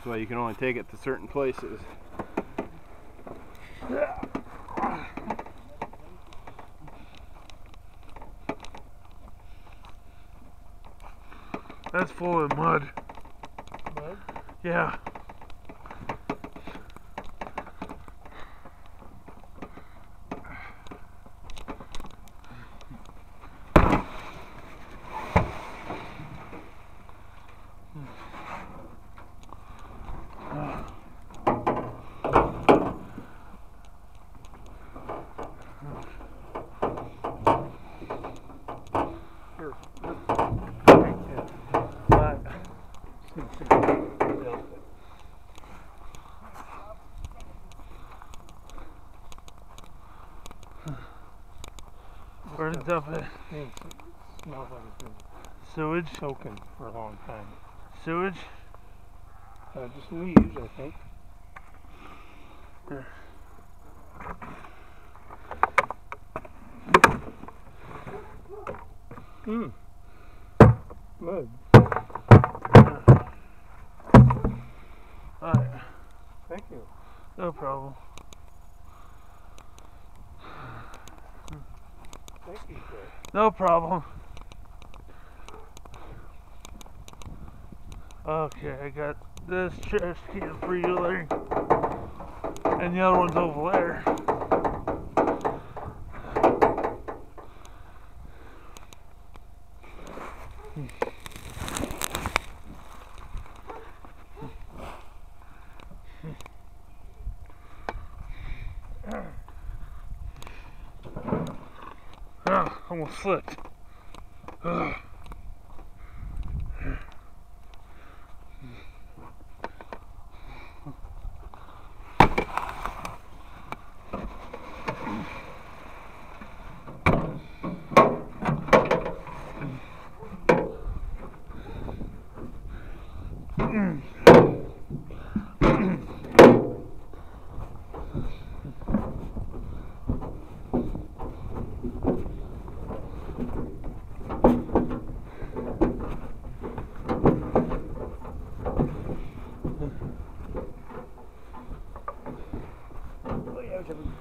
That's why you can only take it to certain places. That's full of mud. Mud? Yeah. Where to dump it? It smells like it's been Sewage? soaking for a long time. Sewage? Just leaves, I think. There. Mud. Alright. Thank you. No problem. Thank you, sir. No problem. Okay, I got this trash can for you there. And the other one's over there. Almost slipped.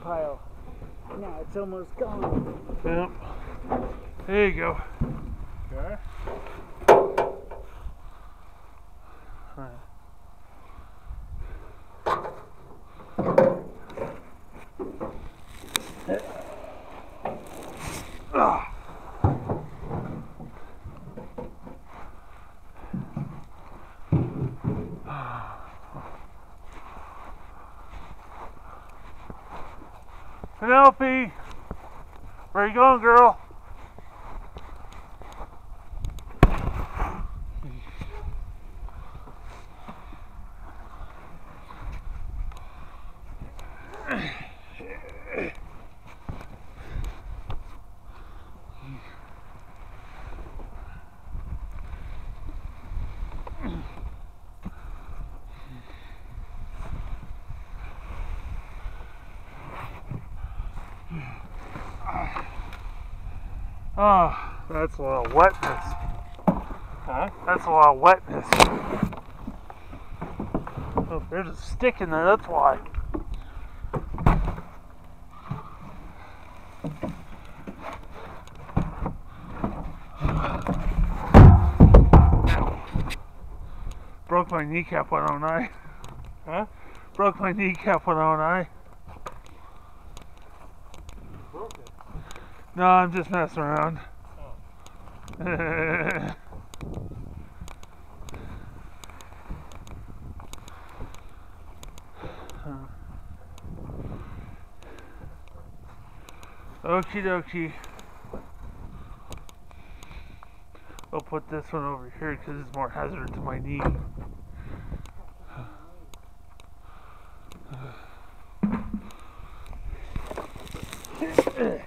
Pile. Now it's almost gone. Yep. There you go. Okay. Penelope! Where you going, girl? Oh, that's a lot of wetness. Huh? That's a lot of wetness. Oh, there's a stick in there, that's why. Broke my kneecap, why don't I? Huh? Broke my kneecap, why don't I? Broke it. No, I'm just messing around. Oh. Okie dokie. I'll put this one over here because it's more hazard to my knee. Ugh.